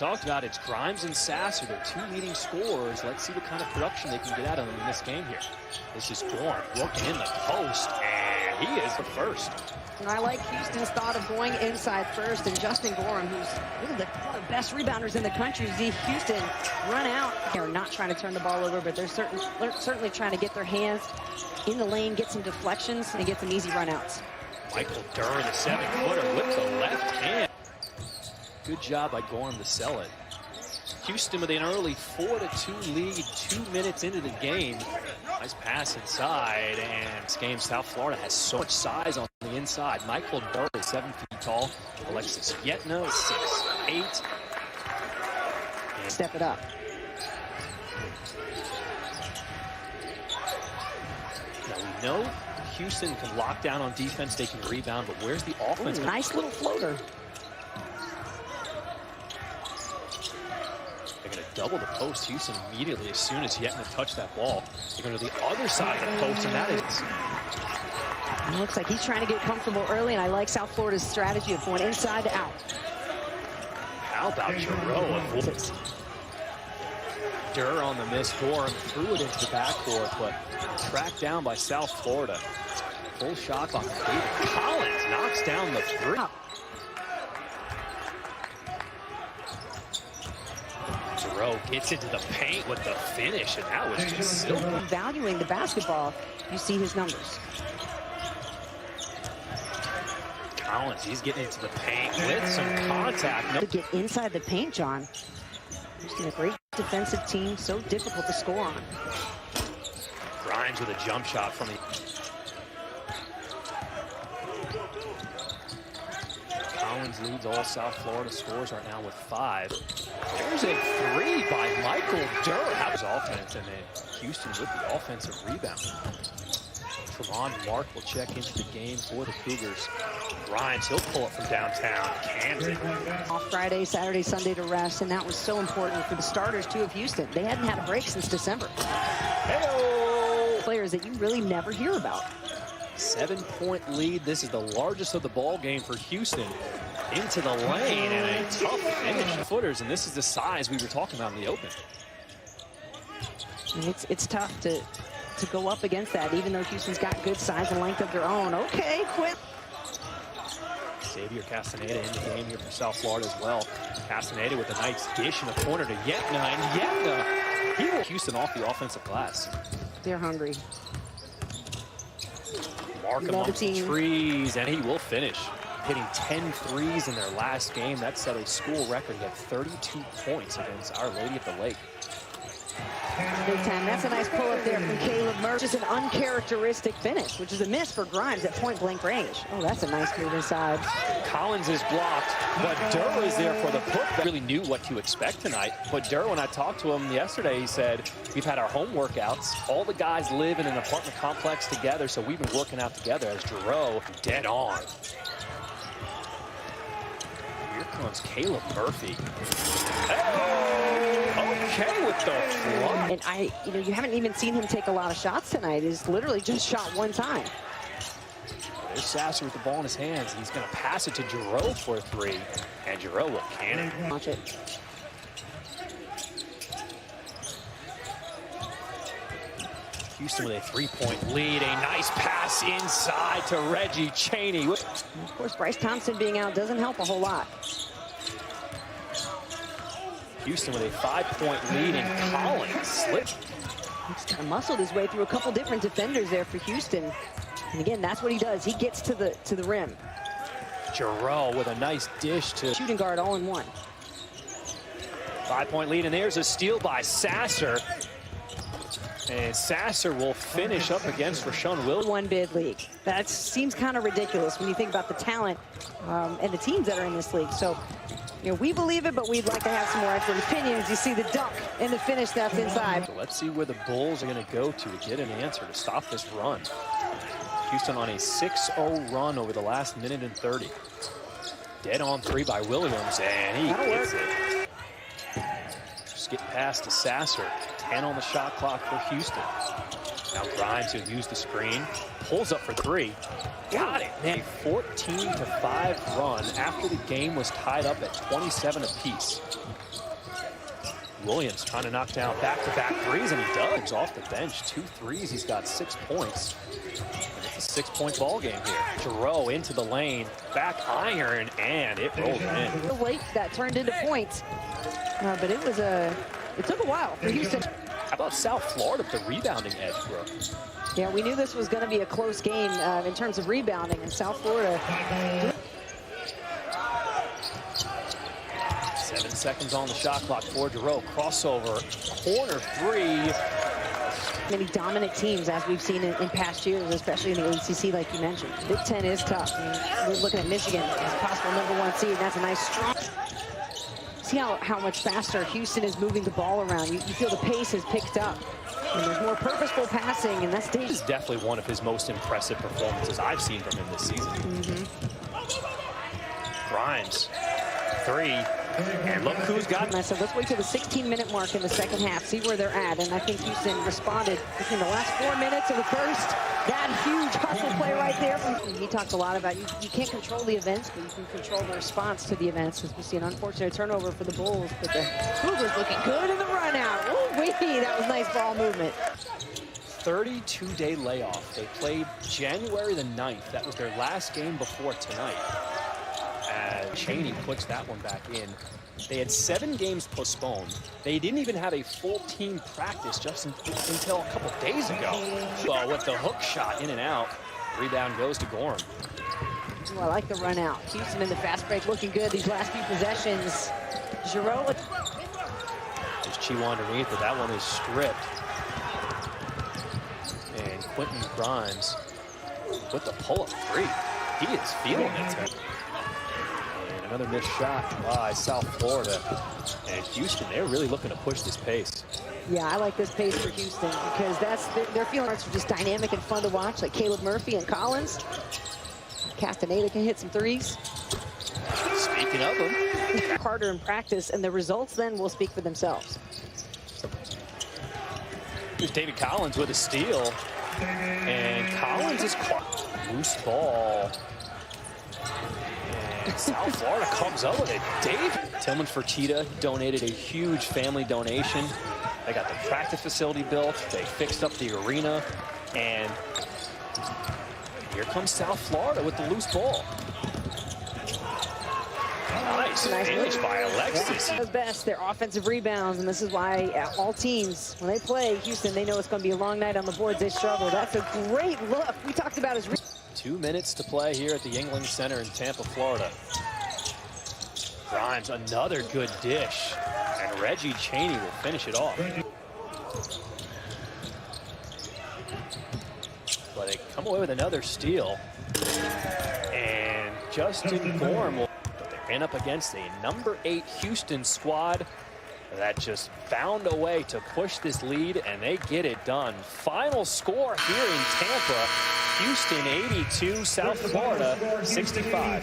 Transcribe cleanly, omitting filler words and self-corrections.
Talked about it's Grimes and Sasser, their two leading scorers. Let's see what kind of production they can get out of them in this game here. This is Gorham looking in the post, and he is the first. And I like Houston's thought of going inside first, and Justin Gorham, who's one of the best rebounders in the country. See Houston run out. They're not trying to turn the ball over, but they're certainly trying to get their hands in the lane, get some deflections, and get some easy runouts. Michael Durr, the 7-footer, with the left hand. Good job by Gorham to sell it. Houston with an early 4-2 lead, 2 minutes into the game. Nice pass inside, and this game, South Florida has so much size on the inside. Michael Durr is 7 feet tall. Alexis Yetna is 6'8". Step it up. Now we know Houston can lock down on defense, they can rebound, but where's the offense? Ooh, nice little floater. They're going to double the post Houston immediately as soon as Yetna touched that ball. They're going to the other side of the post, and that is... It looks like he's trying to get comfortable early, and I like South Florida's strategy of going inside to out. How about Giroux? Durr on the miss. Gorham threw it into the backcourt, but tracked down by South Florida. Full shot by David Collins, knocks down the three. Giroux gets into the paint with the finish, and that was just silky. Valuing the basketball, you see his numbers. Collins, he's getting into the paint with some contact. To get inside the paint, John. Houston, a great defensive team, so difficult to score on. Grimes with a jump shot from the... Collins leads all South Florida scores right now with 5. There's a 3 by Michael Durr. That was offense, and then Houston with the offensive rebound. Tremont Mark will check into the game for the Cougars. Grimes, he'll pull it from downtown. Canton. Off Friday, Saturday, Sunday to rest, and that was so important for the starters, too, of Houston. They hadn't had a break since December. Hey-oh! Players that you really never hear about. 7-point lead. This is the largest of the ball game for Houston. Into the lane, and a tough finish. Footers, and this is the size we were talking about in the open. And it's tough to go up against that, even though Houston's got good size and length of their own. Okay, quick. Xavier Castaneda in the game here for South Florida as well. Castaneda with a nice dish in the corner to Yetna, and Yetna, he will Houston off the offensive glass. They're hungry. Mark amongst the trees, and he will finish. Hitting 10 threes in their last game. That set a school record. He had 32 points against Our Lady of the Lake. Big time. That's a nice pull up there from Caleb Murphy. Just an uncharacteristic finish, which is a miss for Grimes at point-blank range. Oh, that's a nice move inside. Collins is blocked, but Durr is there for the putback. Really knew what to expect tonight. But Durr, when I talked to him yesterday, he said, we've had our home workouts. All the guys live in an apartment complex together, so we've been working out together. As Giroux, dead on. Here comes Caleb Murphy. Okay with the flunk. And you haven't even seen him take a lot of shots tonight. He's literally just shot one time. There's Sasser with the ball in his hands. He's going to pass it to Giroux for a 3, and Giroux will cannon. Watch it. Houston with a 3-point lead. A nice pass inside to Reggie Chaney. And of course, Bryce Thompson being out doesn't help a whole lot. Houston with a 5-point lead, and Collins slipped. He's kind of muscled his way through a couple different defenders there for Houston. And again, that's what he does. He gets to the rim. Giroux with a nice dish to shooting guard all in one. 5-point lead, and there's a steal by Sasser. And Sasser will finish up against Rashawn Williams. One bid league. That seems kind of ridiculous when you think about the talent and the teams that are in this league. So, we believe it, but we'd like to have some more expert opinions. You see the dunk and the finish that's inside. So let's see where the Bulls are going to go to get an answer to stop this run. Houston on a 6-0 run over the last minute and 30. Dead on 3 by Williams, and he hits it. Just get past to Sasser. 10 on the shot clock for Houston. Now Grimes, who used the screen, pulls up for three. Got it, man. 14-5 run after the game was tied up at 27 apiece. Williams trying to knock down back-to-back threes, and he does. Off the bench, 2 threes. He's got 6 points. And it's a 6-point ball game here. Giroux into the lane, back iron, and it rolled in. Late that turned into points, but it took a while for Houston. How about South Florida, the rebounding edge, Brooke? Yeah, we knew this was going to be a close game in terms of rebounding, and South Florida. 7 seconds on the shot clock for Giroux. Crossover, corner three. Many dominant teams, as we've seen in past years, especially in the ACC, like you mentioned. Big Ten is tough. I mean, we're looking at Michigan as a possible #1 seed. That's a nice strong. See how much faster Houston is moving the ball around. You feel the pace has picked up. And there's more purposeful passing, and that's dangerous. This is definitely one of his most impressive performances I've seen from him this season. Grimes, 3. And look who's got. And I said, let's wait till the 16-minute mark in the second half, see where they're at. And I think Houston responded between the last 4 minutes of the first. That huge hustle play right there. He talked a lot about you can't control the events, but you can control the response to the events. As we see an unfortunate turnover for the Bulls, but the Cougars looking good in the run out. Ooh-wee, that was nice ball movement. 32-day layoff. They played January the 9th. That was their last game before tonight. As Chaney puts that one back in. They had 7 games postponed. They didn't even have a full team practice just until a couple days ago. Well, with the hook shot in and out, rebound goes to Gorham. Ooh, I like the run out. Houston in the fast break looking good these last few possessions. Giroux. There's Chiwa underneath, but that one is stripped. And Quentin Grimes with the pull-up 3. He is feeling it. Another missed shot by South Florida. And Houston, they're really looking to push this pace. Yeah, I like this pace for Houston because their feelings are just dynamic and fun to watch, like Caleb Murphy and Collins. Castaneda can hit some threes. Speaking of them. Harder in practice, and the results then will speak for themselves. Here's David Collins with a steal. And Collins is caught. Loose ball. South Florida comes up with it. Dave Tillman Fertitta donated a huge family donation. They got the practice facility built. They fixed up the arena. And here comes South Florida with the loose ball. Nice finish by Alexis. Yeah. Best, their offensive rebounds, and this is why all teams, when they play Houston, they know it's going to be a long night on the boards. They struggle. That's a great look. We talked about his. 2 minutes to play here at the Yuengling Center in Tampa, Florida. Grimes, another good dish. And Reggie Chaney will finish it off. But they come away with another steal. And Justin Gorham will. But they ran up against a #8 Houston squad that just found a way to push this lead, and they get it done. Final score here in Tampa. Houston 82, South Florida 65.